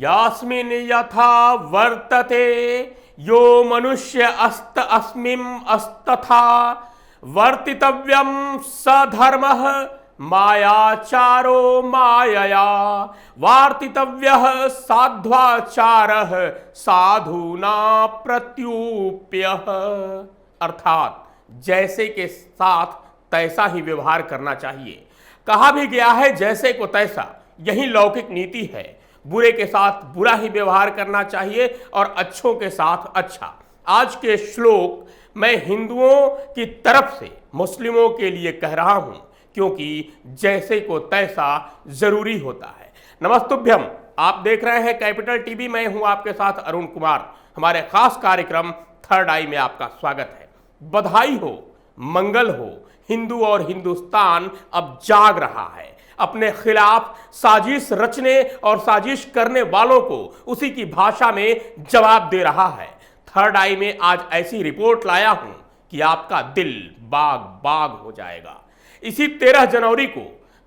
यास्मिन् यथा वर्तते यो मनुष्य अस्त अस्मिन् अस्तथा वर्तितव्यं स धर्मः मायाचारो मायया वार्तितव्यः साध्वाचारः साधुना प्रत्युप्यः। अर्थात जैसे के साथ तैसा ही व्यवहार करना चाहिए। कहा भी गया है जैसे को तैसा, यही लौकिक नीति है। बुरे के साथ बुरा ही व्यवहार करना चाहिए और अच्छों के साथ अच्छा। आज के श्लोक मैं हिंदुओं की तरफ से मुस्लिमों के लिए कह रहा हूं, क्योंकि जैसे को तैसा जरूरी होता है। नमस्तुभ्यम, आप देख रहे हैं कैपिटल टीवी। मैं हूं आपके साथ अरुण कुमार। हमारे खास कार्यक्रम थर्ड आई में आपका स्वागत है। बधाई हो, मंगल हो। हिंदू और हिंदुस्तान अब जाग रहा है। अपने खिलाफ साजिश रचने और साजिश करने वालों को उसी की भाषा में जवाब दे रहा है। थर्ड आई में आज ऐसी रिपोर्ट लाया हूं कि आपका दिल बाग बाग हो जाएगा। इसी 13 जनवरी को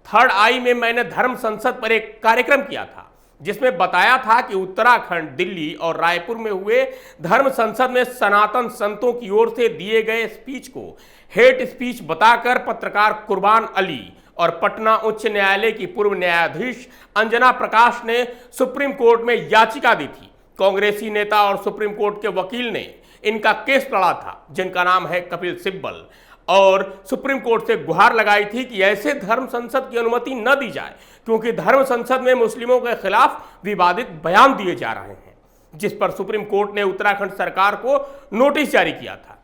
थर्ड आई में मैंने धर्म संसद पर एक कार्यक्रम किया था, जिसमें बताया था कि उत्तराखंड, दिल्ली और रायपुर में हुए धर्म संसद में सनातन संतों की ओर से दिए गए स्पीच को हेट स्पीच बताकर पत्रकार कुर्बान अली और पटना उच्च न्यायालय की पूर्व न्यायाधीश अंजना प्रकाश ने सुप्रीम कोर्ट में याचिका दी थी। कांग्रेसी नेता और सुप्रीम कोर्ट के वकील ने इनका केस लड़ा था, जिनका नाम है कपिल सिब्बल, और सुप्रीम कोर्ट से गुहार लगाई थी कि ऐसे धर्म संसद की अनुमति न दी जाए, क्योंकि धर्म संसद में मुस्लिमों के खिलाफ विवादित बयान दिए जा रहे हैं, जिस पर सुप्रीम कोर्ट ने उत्तराखंड सरकार को नोटिस जारी किया था।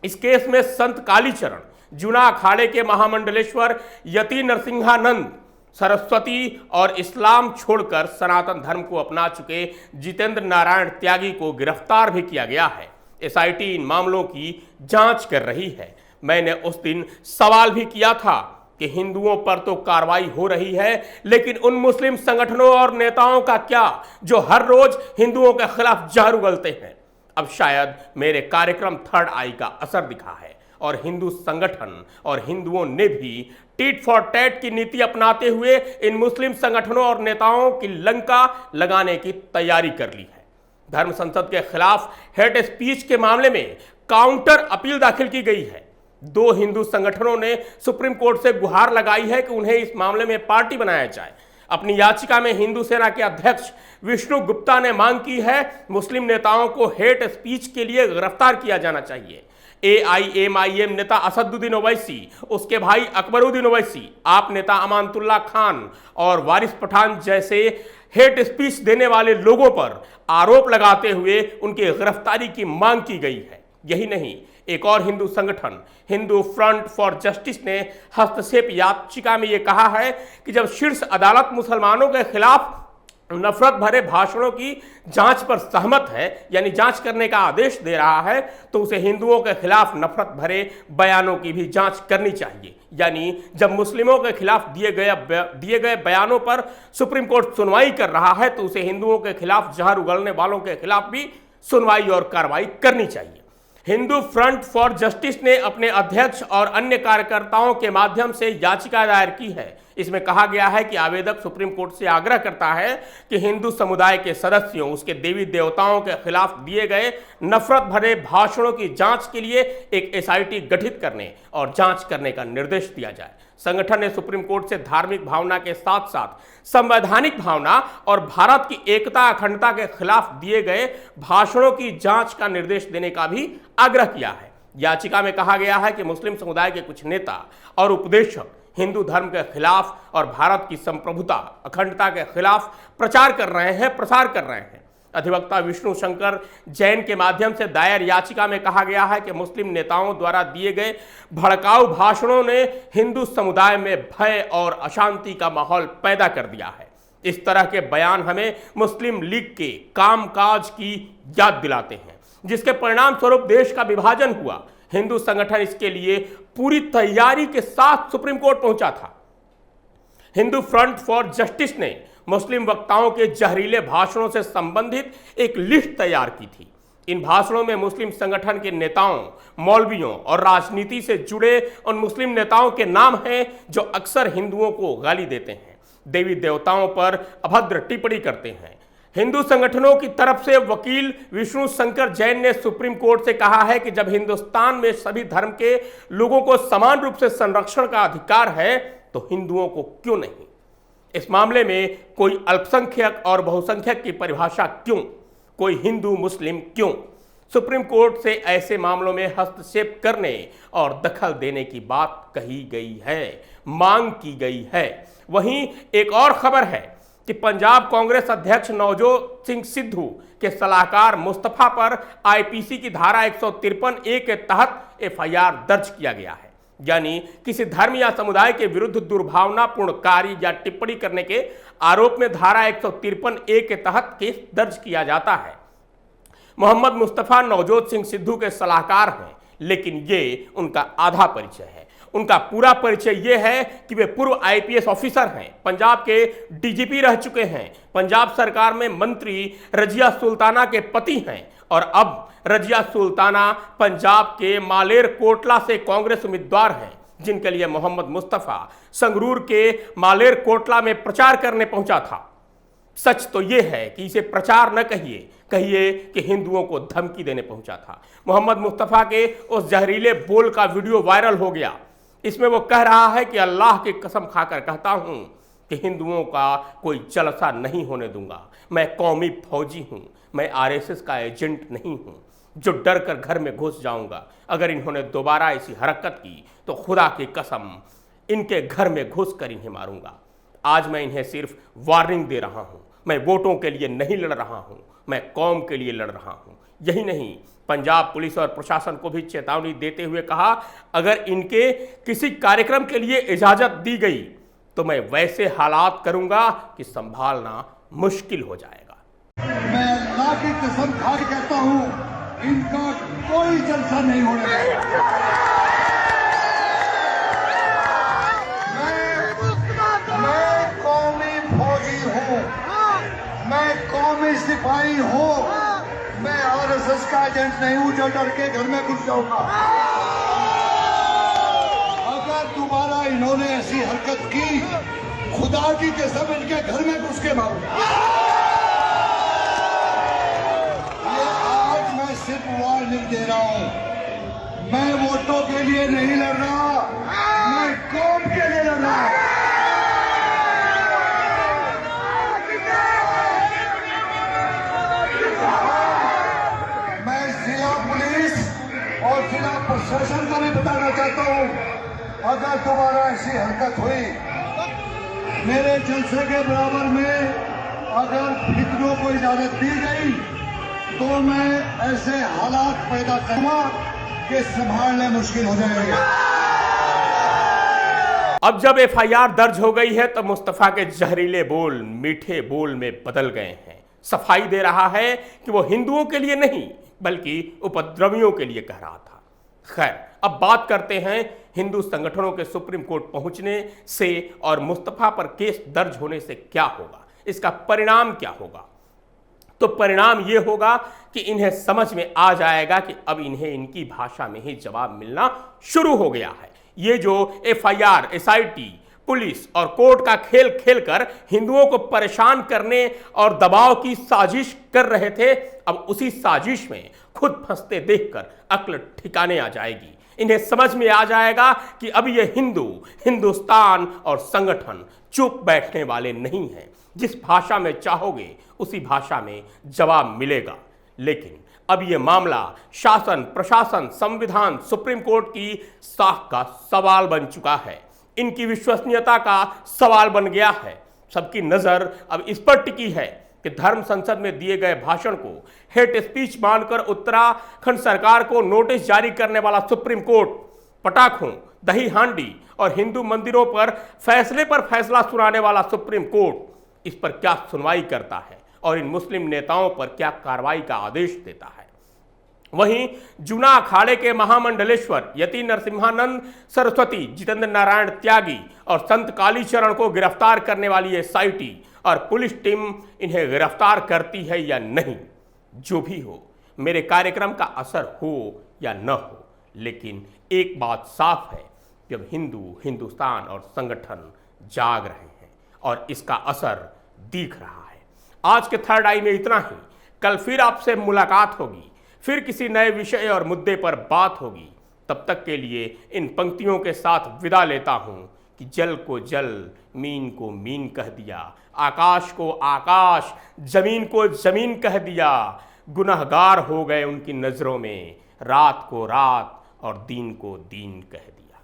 इस केस में संत कालीचरण, जूना अखाड़े के महामंडलेश्वर यति नरसिंहानंद सरस्वती और इस्लाम छोड़कर सनातन धर्म को अपना चुके जितेंद्र नारायण त्यागी को गिरफ्तार भी किया गया है। एसआईटी इन मामलों की जांच कर रही है। मैंने उस दिन सवाल भी किया था कि हिंदुओं पर तो कार्रवाई हो रही है, लेकिन उन मुस्लिम संगठनों और नेताओं का क्या जो हर रोज हिंदुओं के खिलाफ जहर उगलते हैं। अब शायद मेरे कार्यक्रम थर्ड आई का असर दिखा है और हिंदू संगठन और हिंदुओं ने भी टीट फॉर टैट की नीति अपनाते हुए इन मुस्लिम संगठनों और नेताओं की लंका लगाने की तैयारी कर ली है। धर्म संसद के खिलाफ हेट स्पीच के मामले में काउंटर अपील दाखिल की गई है। 2 हिंदू संगठनों ने सुप्रीम कोर्ट से गुहार लगाई है कि उन्हें इस मामले में पार्टी बनाया जाए। अपनी याचिका में हिंदू सेना के अध्यक्ष विष्णु गुप्ता ने मांग की है मुस्लिम नेताओं को हेट स्पीच के लिए गिरफ्तार किया जाना चाहिए। AIMIM नेता असदुद्दीन ओवैसी, उसके भाई अकबरुद्दीन ओवैसी, आप नेता अमानतुल्लाह खान और वारिस पठान जैसे हेट स्पीच देने वाले लोगों पर आरोप लगाते हुए उनकी गिरफ्तारी की मांग की गई है। यही नहीं, एक और हिंदू संगठन हिंदू फ्रंट फॉर जस्टिस ने हस्तक्षेप याचिका में यह कहा है कि जब शीर्ष अदालत मुसलमानों के खिलाफ नफरत भरे भाषणों की जांच पर सहमत है, यानी जांच करने का आदेश दे रहा है, तो उसे हिंदुओं के खिलाफ नफरत भरे बयानों की भी जांच करनी चाहिए। यानी जब मुस्लिमों के खिलाफ दिए गए बयानों पर सुप्रीम कोर्ट सुनवाई कर रहा है, तो उसे हिंदुओं के खिलाफ जहर उगलने वालों के खिलाफ भी सुनवाई और कार्रवाई करनी चाहिए। हिंदू फ्रंट फॉर जस्टिस ने अपने अध्यक्ष और अन्य कार्यकर्ताओं के माध्यम से याचिका दायर की है। इसमें कहा गया है कि आवेदक सुप्रीम कोर्ट से आग्रह करता है कि हिंदू समुदाय के सदस्यों, उसके देवी देवताओं के खिलाफ दिए गए नफरत भरे भाषणों की जांच के लिए एक एसआईटी गठित करने और जांच करने का निर्देश दिया जाए। संगठन ने सुप्रीम कोर्ट से धार्मिक भावना के साथ साथ संवैधानिक भावना और भारत की एकता अखंडता के खिलाफ दिए गए भाषणों की जांच का निर्देश देने का भी आग्रह किया है। याचिका में कहा गया है कि मुस्लिम समुदाय के कुछ नेता और उपदेशक हिंदू धर्म के खिलाफ और भारत की संप्रभुता अखंडता के खिलाफ प्रसार कर रहे हैं। अधिवक्ता विष्णु शंकर जैन के माध्यम से दायर याचिका में कहा गया है कि मुस्लिम नेताओं द्वारा दिए गए भड़काऊ भाषणों ने हिंदू समुदाय में भय और अशांति का माहौल पैदा कर दिया है। इस तरह के बयान हमें मुस्लिम लीग के कामकाज की याद दिलाते हैं, जिसके परिणाम स्वरूप देश का विभाजन हुआ। हिंदू संगठन इसके लिए पूरी तैयारी के साथ सुप्रीम कोर्ट पहुंचा था। हिंदू फ्रंट फॉर जस्टिस ने मुस्लिम वक्ताओं के जहरीले भाषणों से संबंधित एक लिस्ट तैयार की थी। इन भाषणों में मुस्लिम संगठन के नेताओं, मौलवियों और राजनीति से जुड़े उन मुस्लिम नेताओं के नाम हैं जो अक्सर हिंदुओं को गाली देते हैं, देवी देवताओं पर अभद्र टिप्पणी करते हैं, हिंदू संगठनों की तरफ से वकील विष्णु शंकर जैन ने सुप्रीम कोर्ट से कहा है कि जब हिंदुस्तान में सभी धर्म के लोगों को समान रूप से संरक्षण का अधिकार है तो हिंदुओं को क्यों नहीं। इस मामले में कोई अल्पसंख्यक और बहुसंख्यक की परिभाषा क्यों, कोई हिंदू मुस्लिम क्यों। सुप्रीम कोर्ट से ऐसे मामलों में हस्तक्षेप करने और दखल देने की बात कही गई है, मांग की गई है। वहीं एक और खबर है कि पंजाब कांग्रेस अध्यक्ष नवजोत सिंह सिद्धू के सलाहकार मुस्तफा पर आईपीसी की धारा 153A के तहत एफआईआर दर्ज किया गया है। यानी किसी धर्म या समुदाय के विरुद्ध दुर्भावनापूर्ण कार्य या टिप्पणी करने के आरोप में धारा 153A के तहत केस दर्ज किया जाता है। मोहम्मद मुस्तफा नवजोत सिंह सिद्धू के सलाहकार हैं, लेकिन ये उनका आधा परिचय है। उनका पूरा परिचय यह है कि वे पूर्व आईपीएस ऑफिसर हैं, पंजाब के डीजीपी रह चुके हैं, पंजाब सरकार में मंत्री रजिया सुल्ताना के पति हैं और अब रजिया सुल्ताना पंजाब के मालेर कोटला से कांग्रेस उम्मीदवार हैं, जिनके लिए मोहम्मद मुस्तफा संगरूर के मालेर कोटला में प्रचार करने पहुंचा था। सच तो यह है कि इसे प्रचार न कहिए, कहिए कि हिंदुओं को धमकी देने पहुंचा था। मोहम्मद मुस्तफा के उस जहरीले बोल का वीडियो वायरल हो गया। इसमें वो कह रहा है कि अल्लाह की कसम खाकर कहता हूं कि हिंदुओं का कोई जलसा नहीं होने दूंगा। मैं कौमी फौजी हूं, मैं आरएसएस का एजेंट नहीं हूं जो डर कर घर में घुस जाऊंगा। अगर इन्होंने दोबारा ऐसी हरकत की तो खुदा की कसम इनके घर में घुस कर इन्हें मारूंगा। आज मैं इन्हें सिर्फ वार्निंग दे रहा हूं, मैं वोटों के लिए नहीं लड़ रहा हूं, मैं कौम के लिए लड़ रहा हूं। यही नहीं, पंजाब पुलिस और प्रशासन को भी चेतावनी देते हुए कहा, अगर इनके किसी कार्यक्रम के लिए इजाजत दी गई तो मैं वैसे हालात करूंगा कि संभालना मुश्किल हो जाएगा। मैं अल्लाह की कसम खा के कहता हूं, इनका कोई जलसा नहीं होने वाला। मैं कौमी फौजी हूं, मैं कौमी सिपाही हूं, मैं आरएसएस का एजेंट नहीं हूं जो डर के घर में घुस जाऊंगा। अगर दोबारा इन्होंने ऐसी हरकत की, खुदा की कसम इनके घर में घुस के मारूंगा। ये आज मैं सिर्फ वार्निंग दे रहा हूं, मैं वोटों के लिए नहीं लड़ रहा, मैं कौम के लिए लड़ रहा हूं। और जिला प्रशासन को भी बताना चाहता हूं, अगर दोबारा ऐसी हरकत हुई, मेरे जलसे के बराबर में अगर फितरों को इजाजत दी गई तो मैं ऐसे हालात पैदा करूंगा कि संभालने मुश्किल हो जाएगा। अब जब एफआईआर दर्ज हो गई है तो मुस्तफा के जहरीले बोल मीठे बोल में बदल गए हैं। सफाई दे रहा है कि वो हिंदुओं के लिए नहीं बल्कि उपद्रवियों के लिए कह रहा था। खैर, अब बात करते हैं हिंदू संगठनों के सुप्रीम कोर्ट पहुंचने से और मुस्तफा पर केस दर्ज होने से क्या होगा, इसका परिणाम क्या होगा। तो परिणाम यह होगा कि इन्हें समझ में आ जाएगा कि अब इन्हें इनकी भाषा में ही जवाब मिलना शुरू हो गया है। ये जो एफआईआर, एसआईटी, पुलिस और कोर्ट का खेल खेलकर हिंदुओं को परेशान करने और दबाव की साजिश कर रहे थे, अब उसी साजिश में खुद फंसते देखकर अक्ल ठिकाने आ जाएगी। इन्हें समझ में आ जाएगा कि अब ये हिंदू, हिंदुस्तान और संगठन चुप बैठने वाले नहीं हैं। जिस भाषा में चाहोगे उसी भाषा में जवाब मिलेगा। लेकिन अब यह मामला शासन, प्रशासन, संविधान, सुप्रीम कोर्ट की साख का सवाल बन चुका है। इनकी विश्वसनीयता का सवाल बन गया है। सबकी नजर अब इस पर टिकी है कि धर्म संसद में दिए गए भाषण को हेट स्पीच मानकर उत्तराखंड सरकार को नोटिस जारी करने वाला सुप्रीम कोर्ट पटाखों, दही हांडी और हिंदू मंदिरों पर फैसला सुनाने वाला सुप्रीम कोर्ट इस पर क्या सुनवाई करता है और इन मुस्लिम नेताओं पर क्या कार्रवाई का आदेश देता है। वहीं जूना अखाड़े के महामंडलेश्वर यति नरसिम्हानंद सरस्वती, जितेंद्र नारायण त्यागी और संत कालीचरण को गिरफ्तार करने वाली एसआईटी और पुलिस टीम इन्हें गिरफ्तार करती है या नहीं, जो भी हो, मेरे कार्यक्रम का असर हो या न हो, लेकिन एक बात साफ है, जब हिंदू, हिंदुस्तान और संगठन जाग रहे हैं और इसका असर दिख रहा है। आज के थर्ड आई में इतना ही। कल फिर आपसे मुलाकात होगी, फिर किसी नए विषय और मुद्दे पर बात होगी। तब तक के लिए इन पंक्तियों के साथ विदा लेता हूं कि जल को जल, मीन को मीन कह दिया, आकाश को आकाश, जमीन को जमीन कह दिया। गुनहगार हो गए उनकी नजरों में, रात को रात और दीन को दीन कह दिया।